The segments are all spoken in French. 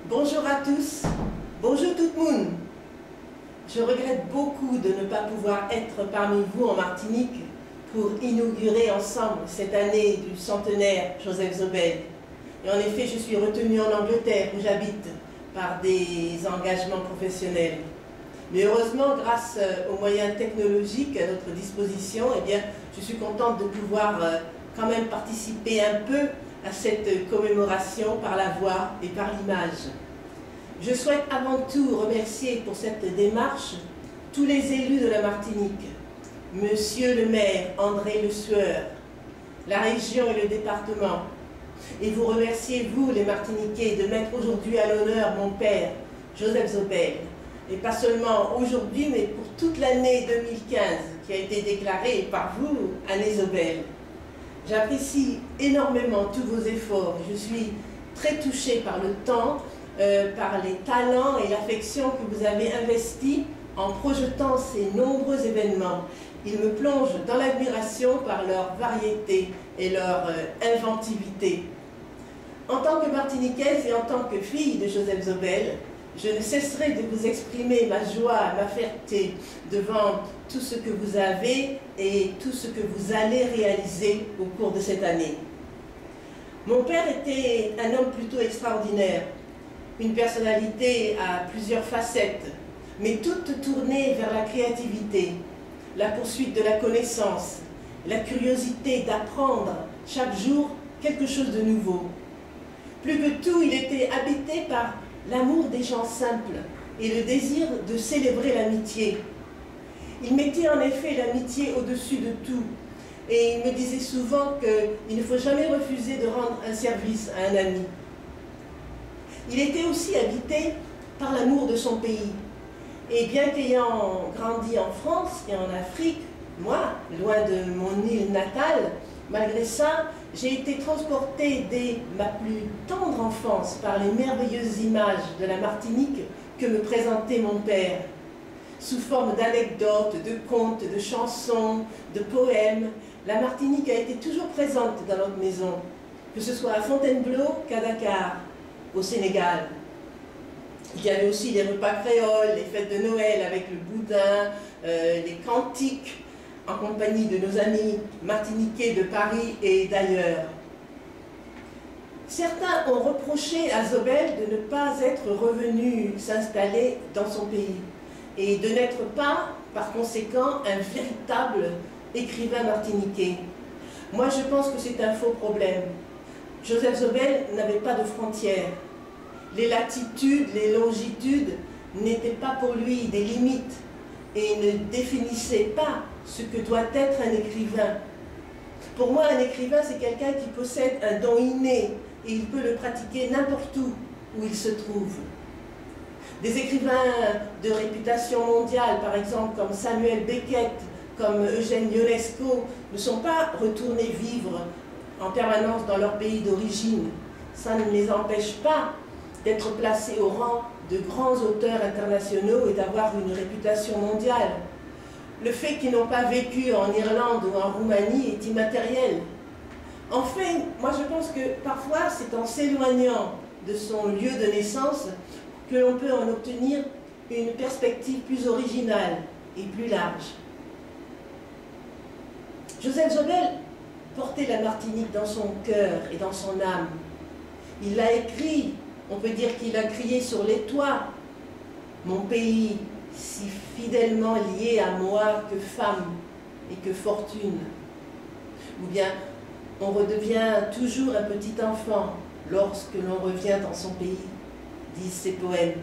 Bonjour à tous, bonjour tout le monde. Je regrette beaucoup de ne pas pouvoir être parmi vous en Martinique pour inaugurer ensemble cette année du centenaire Joseph Zobel. Et en effet, je suis retenue en Angleterre où j'habite par des engagements professionnels. Mais heureusement, grâce aux moyens technologiques à notre disposition, eh bien, je suis contente de pouvoir quand même participer un peu à cette commémoration par la voix et par l'image. Je souhaite avant tout remercier pour cette démarche tous les élus de la Martinique, Monsieur le maire André Le Sueur, la région et le département, et vous remercier, vous les Martiniquais, de mettre aujourd'hui à l'honneur mon père, Joseph Zobel, et pas seulement aujourd'hui, mais pour toute l'année 2015, qui a été déclarée par vous, année Zobel. J'apprécie énormément tous vos efforts. Je suis très touchée par le temps, par les talents et l'affection que vous avez investis en projetant ces nombreux événements. Ils me plongent dans l'admiration par leur variété et leur inventivité. En tant que Martiniquaise et en tant que fille de Joseph Zobel, je ne cesserai de vous exprimer ma joie, ma fierté devant tout ce que vous avez et tout ce que vous allez réaliser au cours de cette année. Mon père était un homme plutôt extraordinaire, une personnalité à plusieurs facettes, mais toute tournée vers la créativité, la poursuite de la connaissance, la curiosité d'apprendre chaque jour quelque chose de nouveau. Plus que tout, il était habité par l'amour des gens simples et le désir de célébrer l'amitié. Il mettait en effet l'amitié au-dessus de tout. Et il me disait souvent qu'il ne faut jamais refuser de rendre un service à un ami. Il était aussi habité par l'amour de son pays. Et bien qu'ayant grandi en France et en Afrique, moi, loin de mon île natale, malgré ça, j'ai été transportée dès ma plus tendre enfance par les merveilleuses images de la Martinique que me présentait mon père. Sous forme d'anecdotes, de contes, de chansons, de poèmes, la Martinique a été toujours présente dans notre maison, que ce soit à Fontainebleau qu'à Dakar, au Sénégal. Il y avait aussi les repas créoles, les fêtes de Noël avec le boudin, les cantiques, en compagnie de nos amis martiniquais de Paris et d'ailleurs. Certains ont reproché à Zobel de ne pas être revenu s'installer dans son pays et de n'être pas, par conséquent, un véritable écrivain martiniquais. Moi, je pense que c'est un faux problème. Joseph Zobel n'avait pas de frontières. Les latitudes, les longitudes n'étaient pas pour lui des limites et ne définissaient pas ce que doit être un écrivain. Pour moi, un écrivain, c'est quelqu'un qui possède un don inné et il peut le pratiquer n'importe où il se trouve. Des écrivains de réputation mondiale, par exemple, comme Samuel Beckett, comme Eugène Ionesco, ne sont pas retournés vivre en permanence dans leur pays d'origine. Ça ne les empêche pas d'être placés au rang de grands auteurs internationaux et d'avoir une réputation mondiale. Le fait qu'ils n'ont pas vécu en Irlande ou en Roumanie est immatériel. Enfin, moi je pense que parfois c'est en s'éloignant de son lieu de naissance que l'on peut en obtenir une perspective plus originale et plus large. Joseph Zobel portait la Martinique dans son cœur et dans son âme. Il l'a écrit, on peut dire qu'il a crié sur les toits. Mon pays, si fidèlement lié à moi que femme et que fortune. Ou bien, on redevient toujours un petit enfant lorsque l'on revient dans son pays, disent ces poèmes.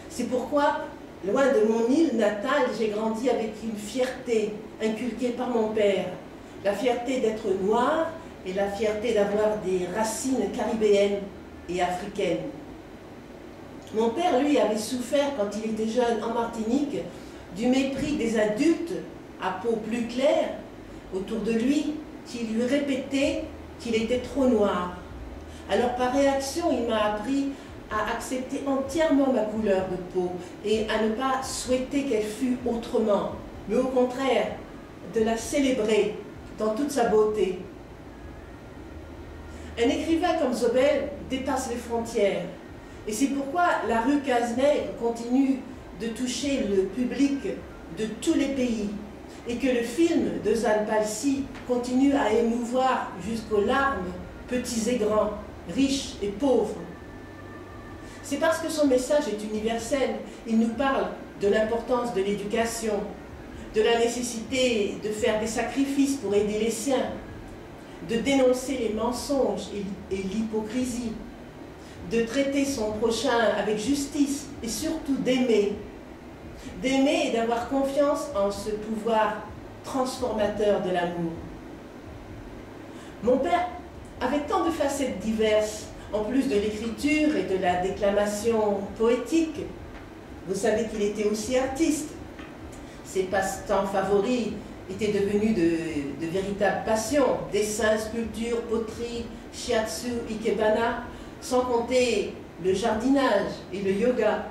C'est pourquoi, loin de mon île natale, j'ai grandi avec une fierté inculquée par mon père. La fierté d'être noir et la fierté d'avoir des racines caribéennes et africaines. Mon père, lui, avait souffert quand il était jeune en Martinique du mépris des adultes à peau plus claire autour de lui qui lui répétaient qu'il était trop noir. Alors par réaction, il m'a appris à accepter entièrement ma couleur de peau et à ne pas souhaiter qu'elle fût autrement, mais au contraire, de la célébrer dans toute sa beauté. Un écrivain comme Zobel dépasse les frontières. Et c'est pourquoi la rue Cazenègre continue de toucher le public de tous les pays et que le film de Zane Palsy continue à émouvoir jusqu'aux larmes, petits et grands, riches et pauvres. C'est parce que son message est universel. Il nous parle de l'importance de l'éducation, de la nécessité de faire des sacrifices pour aider les siens, de dénoncer les mensonges et l'hypocrisie, de traiter son prochain avec justice et surtout d'aimer. D'aimer et d'avoir confiance en ce pouvoir transformateur de l'amour. Mon père avait tant de facettes diverses, en plus de l'écriture et de la déclamation poétique. Vous savez qu'il était aussi artiste. Ses passe-temps favoris étaient devenus de véritables passions. Dessin, sculpture, poterie, shiatsu, ikebana, sans compter le jardinage et le yoga.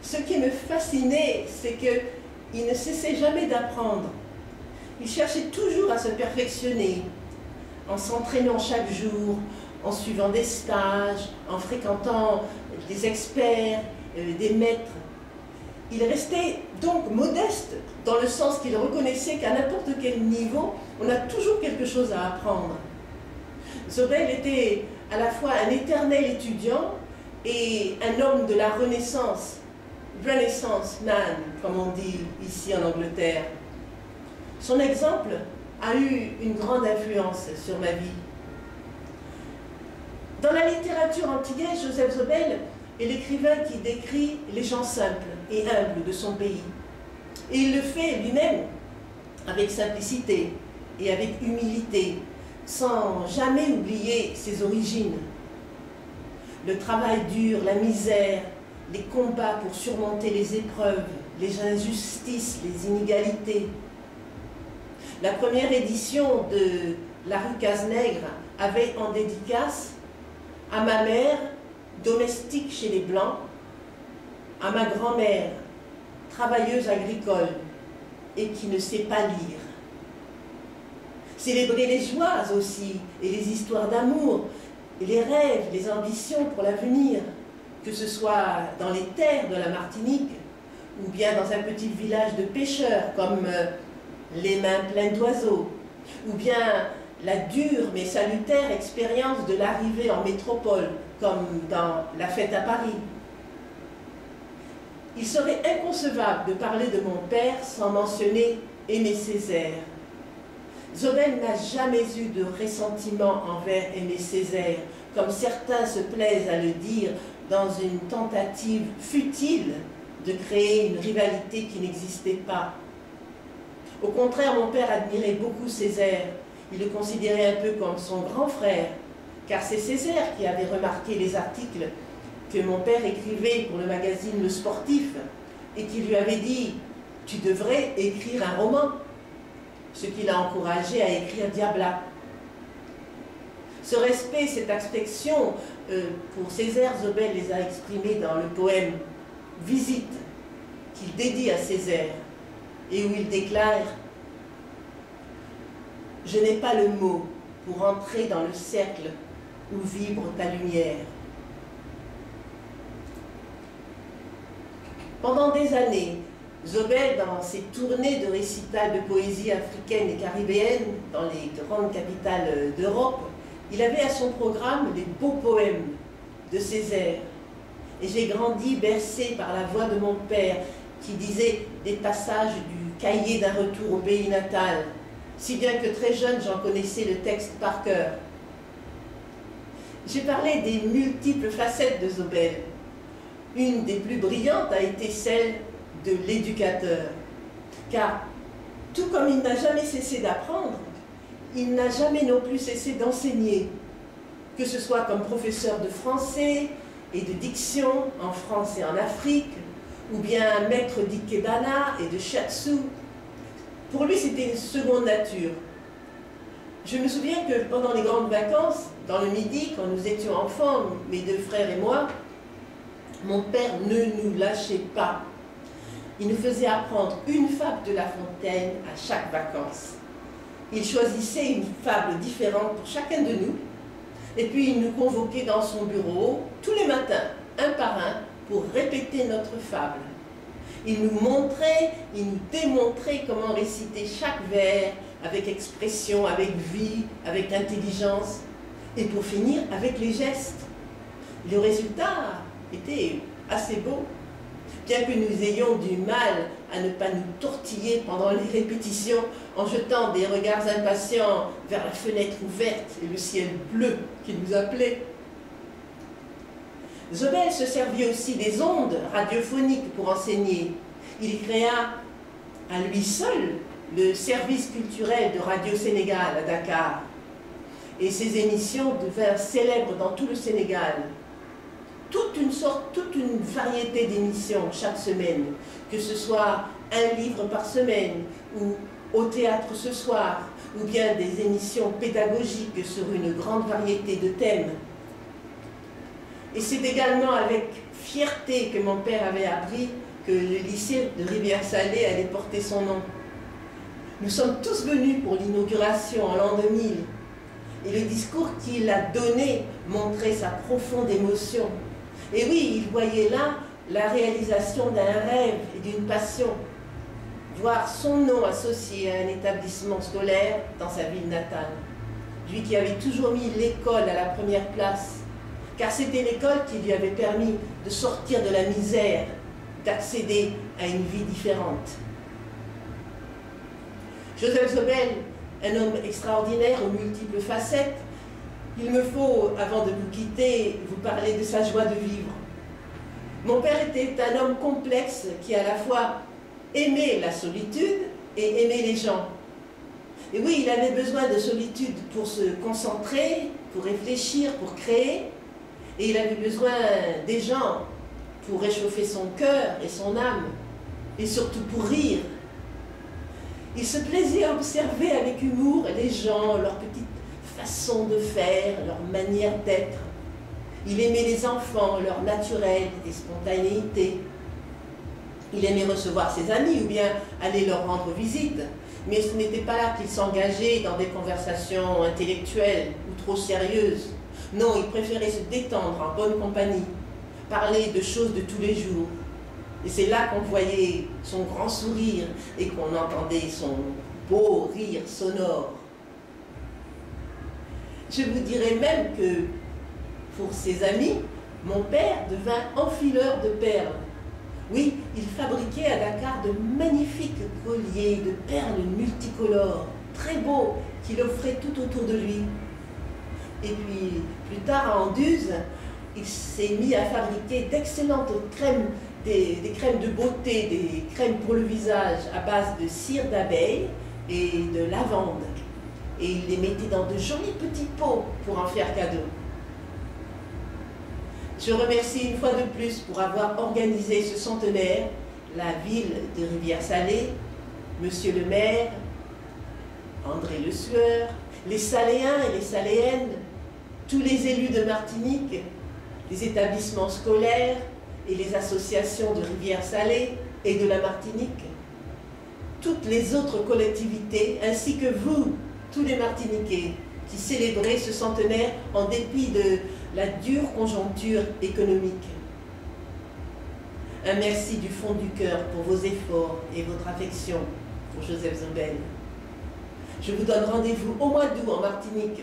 Ce qui me fascinait, c'est qu'il ne cessait jamais d'apprendre. Il cherchait toujours à se perfectionner, en s'entraînant chaque jour, en suivant des stages, en fréquentant des experts, des maîtres. Il restait donc modeste, dans le sens qu'il reconnaissait qu'à n'importe quel niveau, on a toujours quelque chose à apprendre. Zobel était à la fois un éternel étudiant et un homme de la Renaissance. Renaissance man, comme on dit ici en Angleterre. Son exemple a eu une grande influence sur ma vie. Dans la littérature antillaise, Joseph Zobel est l'écrivain qui décrit les gens simples et humbles de son pays. Et il le fait lui-même avec simplicité et avec humilité, sans jamais oublier ses origines. Le travail dur, la misère, les combats pour surmonter les épreuves, les injustices, les inégalités. La première édition de La rue Cazenègre avait en dédicace à ma mère, domestique chez les Blancs, à ma grand-mère, travailleuse agricole et qui ne sait pas lire. Célébrer les joies aussi et les histoires d'amour, et les rêves, les ambitions pour l'avenir, que ce soit dans les terres de la Martinique ou bien dans un petit village de pêcheurs comme les mains pleines d'oiseaux, ou bien la dure mais salutaire expérience de l'arrivée en métropole comme dans La Fête à Paris. Il serait inconcevable de parler de mon père sans mentionner Aimé Césaire. Zobel n'a jamais eu de ressentiment envers Aimé Césaire, comme certains se plaisent à le dire, dans une tentative futile de créer une rivalité qui n'existait pas. Au contraire, mon père admirait beaucoup Césaire. Il le considérait un peu comme son grand frère, car c'est Césaire qui avait remarqué les articles que mon père écrivait pour le magazine Le Sportif et qui lui avait dit « Tu devrais écrire un roman », ce qui l'a encouragé à écrire Diabla. Ce respect, cette affection pour Césaire, Zobel les a exprimés dans le poème « Visite » qu'il dédie à Césaire et où il déclare « Je n'ai pas le mot pour entrer dans le cercle où vibre ta lumière. » Pendant des années, Zobel, dans ses tournées de récital de poésie africaine et caribéenne dans les grandes capitales d'Europe, il avait à son programme les beaux poèmes de Césaire. Et j'ai grandi bercé par la voix de mon père qui disait des passages du cahier d'un retour au pays natal, si bien que très jeune j'en connaissais le texte par cœur. J'ai parlé des multiples facettes de Zobel. Une des plus brillantes a été celle de l'éducateur. Car tout comme il n'a jamais cessé d'apprendre, il n'a jamais non plus cessé d'enseigner, que ce soit comme professeur de français et de diction en France et en Afrique, ou bien maître d'ikebana et de shiatsu. Pour lui, c'était une seconde nature. Je me souviens que pendant les grandes vacances, dans le Midi, quand nous étions enfants, mes deux frères et moi, mon père ne nous lâchait pas. Il nous faisait apprendre une fable de La Fontaine à chaque vacances. Il choisissait une fable différente pour chacun de nous, et puis il nous convoquait dans son bureau tous les matins matin, un par un, pour répéter notre fable. Il nous montrait, il nous démontrait comment réciter chaque vers avec expression, avec vie, avec intelligence, et pour finir avec les gestes. Le résultat était assez beau, bien que nous ayons du mal à ne pas nous tortiller pendant les répétitions en jetant des regards impatients vers la fenêtre ouverte et le ciel bleu qui nous appelait. Zobel se servit aussi des ondes radiophoniques pour enseigner. Il créa à lui seul le service culturel de Radio Sénégal à Dakar. Et ses émissions devinrent célèbres dans tout le Sénégal. Toute une variété d'émissions chaque semaine, que ce soit un livre par semaine, ou au théâtre ce soir, ou bien des émissions pédagogiques sur une grande variété de thèmes. Et c'est également avec fierté que mon père avait appris que le lycée de Rivière-Salée allait porter son nom. Nous sommes tous venus pour l'inauguration en l'an 2000, et le discours qu'il a donné montrait sa profonde émotion. Et oui, il voyait là la réalisation d'un rêve et d'une passion. Voir son nom associé à un établissement scolaire dans sa ville natale. Lui qui avait toujours mis l'école à la première place, car c'était l'école qui lui avait permis de sortir de la misère, d'accéder à une vie différente. Joseph Zobel, un homme extraordinaire aux multiples facettes, il me faut, avant de vous quitter, vous parler de sa joie de vivre. Mon père était un homme complexe qui à la fois aimait la solitude et aimait les gens. Et oui, il avait besoin de solitude pour se concentrer, pour réfléchir, pour créer. Et il avait besoin des gens pour réchauffer son cœur et son âme, et surtout pour rire. Il se plaisait à observer avec humour les gens, leurs petites façons de faire, leur manière d'être. Il aimait les enfants, leur naturel et spontanéité. Il aimait recevoir ses amis ou bien aller leur rendre visite. Mais ce n'était pas là qu'il s'engageait dans des conversations intellectuelles ou trop sérieuses. Non, il préférait se détendre en bonne compagnie, parler de choses de tous les jours. Et c'est là qu'on voyait son grand sourire et qu'on entendait son beau rire sonore. Je vous dirais même que, pour ses amis, mon père devint enfileur de perles. Oui, il fabriquait à Dakar de magnifiques colliers de perles multicolores, très beaux, qu'il offrait tout autour de lui. Et puis, plus tard à Anduze, il s'est mis à fabriquer d'excellentes crèmes, des crèmes de beauté, des crèmes pour le visage à base de cire d'abeille et de lavande. Et il les mettait dans de jolis petits pots pour en faire cadeau. Je remercie une fois de plus pour avoir organisé ce centenaire, la ville de Rivière-Salée, Monsieur le maire, André Le Sueur, les Saléens et les Saléennes, tous les élus de Martinique, les établissements scolaires et les associations de Rivière-Salée et de la Martinique, toutes les autres collectivités, ainsi que vous, tous les Martiniquais, qui célébrez ce centenaire en dépit de la dure conjoncture économique. Un merci du fond du cœur pour vos efforts et votre affection pour Joseph Zobel. Je vous donne rendez-vous au mois d'août en Martinique,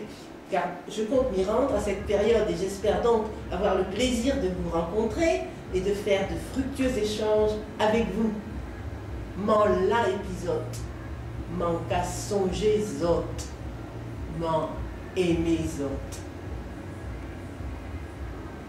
car je compte m'y rendre à cette période et j'espère donc avoir le plaisir de vous rencontrer et de faire de fructueux échanges avec vous. M'en la épisode, m'en qu'à songer autres, m'en aimer autres.